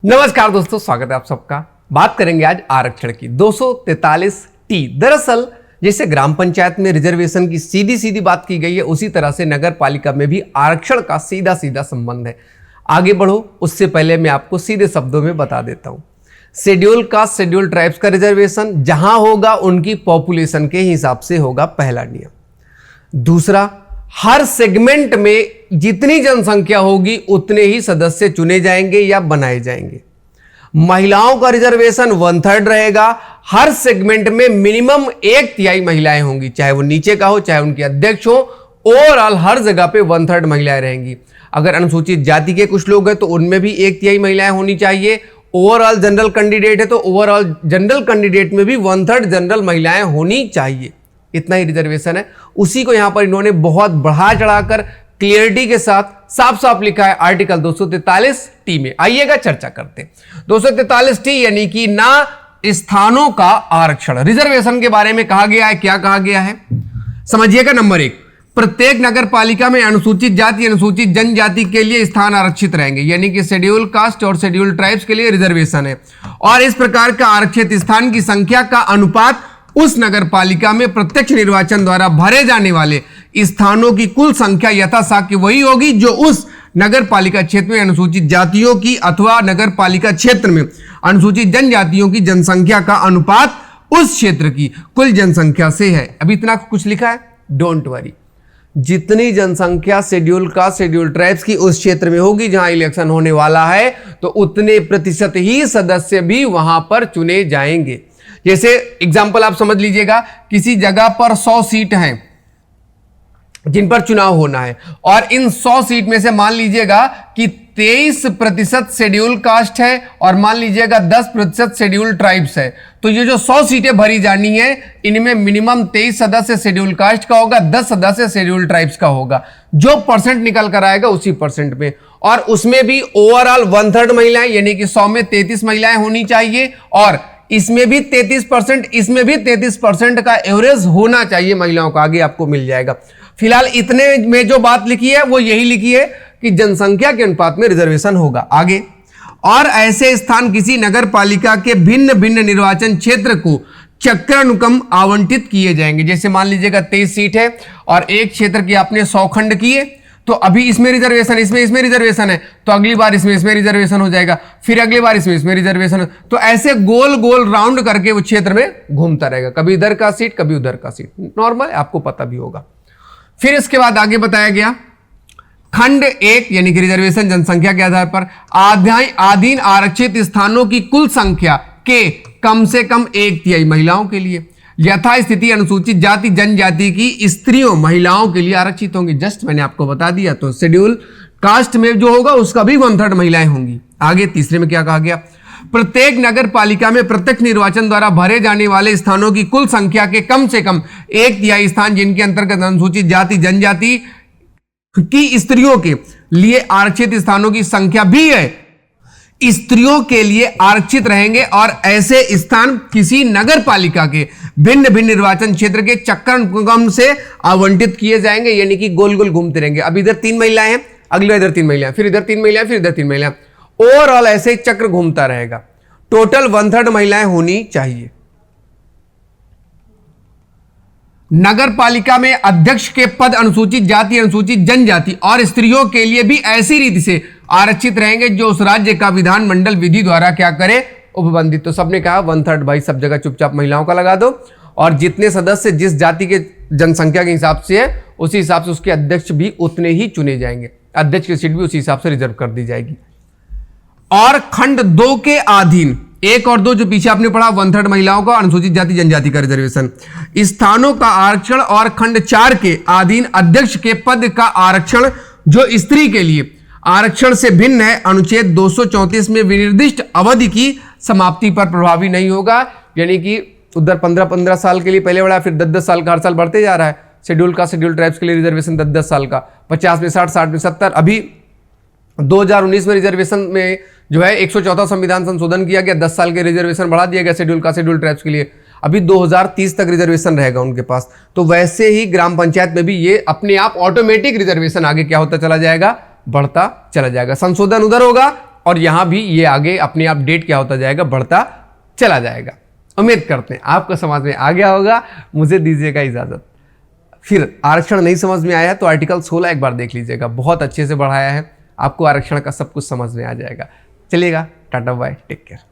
नमस्कार दोस्तों, स्वागत है आप सबका। बात करेंगे आज आरक्षण की 243T। दरअसल जैसे ग्राम पंचायत में रिजर्वेशन की सीधी सीधी बात की गई है, उसी तरह से नगर पालिका में भी आरक्षण का सीधा सीधा संबंध है। आगे बढ़ो उससे पहले मैं आपको सीधे शब्दों में बता देता हूं। शेड्यूल कास्ट, शेड्यूल ट्राइब्स का रिजर्वेशन जहां होगा उनकी पॉपुलेशन के हिसाब से होगा, पहला नियम। दूसरा, हर सेगमेंट में जितनी जनसंख्या होगी उतने ही सदस्य चुने जाएंगे या बनाए जाएंगे। महिलाओं का रिजर्वेशन 1/3 रहेगा। हर सेगमेंट में मिनिमम 1/3 महिलाएं होंगी, चाहे वो नीचे का हो चाहे उनके अध्यक्ष हो। ओवरऑल हर जगह पे 1/3 महिलाएं रहेंगी। अगर अनुसूचित जाति के कुछ लोग हैं तो उनमें भी 1/3 महिलाएं होनी चाहिए। ओवरऑल जनरल कैंडिडेट है तो ओवरऑल जनरल कैंडिडेट में भी 1/3 जनरल महिलाएं होनी चाहिए। इतना ही रिजर्वेशन है। उसी को यहां पर इन्होंने बहुत बढ़ा चढ़ाकर क्लियरिटी के साथ साफ साफ लिखा है आर्टिकल 243T में। आइएगा चर्चा करते हैं। 243T यानी कि ना स्थानों का आरक्षण। रिजर्वेशन के बारे में कहा गया है। क्या कहा गया है समझिएगा। नंबर 1, प्रत्येक नगर पालिका में अनुसूचित जाति, अनुसूचित जनजाति के लिए स्थान आरक्षित रहेंगे, यानी कि शेड्यूल कास्ट और शेड्यूल ट्राइब्स के लिए रिजर्वेशन है। और इस प्रकार का आरक्षित स्थान की संख्या का अनुपात उस नगर पालिका में प्रत्यक्ष निर्वाचन द्वारा भरे जाने वाले स्थानों की कुल संख्या यथासाक्ष्य वही होगी जो उस नगर पालिका क्षेत्र में अनुसूचित जातियों की अथवा नगर पालिका क्षेत्र में अनुसूचित जनजातियों की जनसंख्या का अनुपात उस क्षेत्र की कुल जनसंख्या से है। अभी इतना कुछ लिखा है, डोंट वरी। जितनी जनसंख्या शेड्यूल कास्ट, शेड्यूल ट्राइब्स की उस क्षेत्र में होगी जहां इलेक्शन होने वाला है, तो उतने प्रतिशत ही सदस्य भी वहां पर चुने जाएंगे। जैसे एग्जाम्पल आप समझ लीजिएगा, किसी जगह पर 100 सीट हैं जिन पर चुनाव होना है, और इन 100 सीट में से मान लीजिएगा कि 23% शेड्यूल कास्ट है और मान लीजिएगा 10% शेड्यूल ट्राइब्स है। तो ये जो 100 सीटें भरी जानी है, इनमें मिनिमम 23 सदस्य शेड्यूल कास्ट का होगा, 10 सदस्य शेड्यूल ट्राइब्स का होगा। जो परसेंट निकल कर आएगा उसी परसेंट में, और उसमें भी ओवरऑल 1/3 महिलाएं, यानी कि 100 में 33 महिलाएं होनी चाहिए, और इसमें भी 33%, इसमें भी 33% का एवरेज होना चाहिए महिलाओं का। आगे आपको मिल जाएगा। फिलहाल इतने में जो बात लिखी है वो यही लिखी है कि जनसंख्या के अनुपात में रिजर्वेशन होगा। आगे, और ऐसे स्थान किसी नगर पालिका के भिन्न भिन्न निर्वाचन क्षेत्र को चक्रानुक्रम आवंटित किए जाएंगे। जैसे मान लीजिएगा 23 सीट है और एक क्षेत्र की आपने 100 खंड किए, तो अभी इसमें रिजर्वेशन, इसमें रिजर्वेशन है, तो अगली बार इसमें रिजर्वेशन हो जाएगा, फिर अगली बार इसमें रिजर्वेशन। तो ऐसे गोल गोल राउंड करके वो क्षेत्र में घूमता रहेगा, कभी इधर का सीट कभी उधर का सीट। नॉर्मल, आपको पता भी होगा। फिर इसके बाद आगे बताया गया, खंड 1 यानी कि रिजर्वेशन जनसंख्या के आधार पर अधीन आरक्षित स्थानों की कुल संख्या के कम से कम 1/3 महिलाओं के लिए। यथास्थिति अनुसूचित जाति जनजाति की स्त्रियों महिलाओं के लिए आरक्षित होंगी। जस्ट मैंने आपको बता दिया। तो शेड्यूल कास्ट में जो होगा उसका भी 1/3 महिलाएं होंगी। आगे तीसरे में क्या कहा गया, प्रत्येक नगर पालिका में प्रत्यक्ष निर्वाचन द्वारा भरे जाने वाले स्थानों की कुल संख्या के कम से कम 1/3 स्थान जिनके अंतर्गत अनुसूचित जाति जनजाति की स्त्रियों के लिए आरक्षित स्थानों की संख्या भी है, स्त्रियों के लिए आरक्षित रहेंगे। और ऐसे स्थान किसी नगर पालिका के भिन्न भिन्न निर्वाचन क्षेत्र के चक्रानुक्रम से आवंटित किए जाएंगे, यानी कि गोल गोल घूमते रहेंगे। अब इधर 3 महिलाएं हैं, अगली बार इधर 3 महिलाएं, फिर इधर 3 महिलाएं, फिर इधर 3 महिलाएं। ओवरऑल ऐसे चक्र घूमता रहेगा। टोटल 1/3 महिलाएं होनी चाहिए। नगर पालिका में अध्यक्ष के पद अनुसूचित जाति, अनुसूचित जनजाति और स्त्रियों के लिए भी ऐसी रीति से आरक्षित रहेंगे जो उस राज्य का विधानमंडल विधि द्वारा क्या करे, उपबंधित। तो सबने कहा 1/3 भाई सब जगह चुपचाप महिलाओं का लगा दो, और जितने सदस्य जिस जाति के जनसंख्या के हिसाब से है उसी हिसाब से उसके अध्यक्ष भी उतने ही चुने जाएंगे। अध्यक्ष की सीट भी उसी हिसाब से रिजर्व कर दी जाएगी। और खंड 2 के अधीन 1 और 2 जो पीछे आपने पढ़ा, 1/3 महिलाओं का, अनुसूचित जाति जनजाति का रिजर्वेशन, स्थानों का आरक्षण। और खंड 4 के अधीन अध्यक्ष के पद का आरक्षण जो स्त्री के लिए आरक्षण से भिन्न है, अनुच्छेद 234 में विनिर्दिष्ट अवधि की समाप्ति पर प्रभावी नहीं होगा। यानी कि उधर 15-15 साल के लिए पहले बढ़ा, फिर 10-10 साल का हर साल बढ़ते जा रहा है। शेड्यूल का, शेड्यूल ट्राइब्स के लिए रिजर्वेशन 10-10 साल का, 50 में 60, 60 में 70। अभी 2019 में रिजर्वेशन में जो है 114 संविधान संशोधन किया गया, 10 साल के रिजर्वेशन बढ़ा दिया गया शेड्यूल का, शेड्यूल ट्राइब्स के लिए। अभी 2030 तक रिजर्वेशन रहेगा उनके पास। तो वैसे ही ग्राम पंचायत में भी ये अपने आप ऑटोमेटिक रिजर्वेशन आगे क्या होता चला जाएगा, बढ़ता चला जाएगा। संशोधन उधर होगा और यहाँ भी ये आगे अपने आप डेट क्या होता जाएगा, बढ़ता चला जाएगा। उम्मीद करते हैं आपको समझ में आ गया होगा। मुझे दीजिएगा इजाज़त। फिर आरक्षण नहीं समझ में आया तो आर्टिकल 16 एक बार देख लीजिएगा, बहुत अच्छे से बढ़ाया है, आपको आरक्षण का सब कुछ समझ में आ जाएगा। चलिएगा, टाटा बाय, टेक केयर।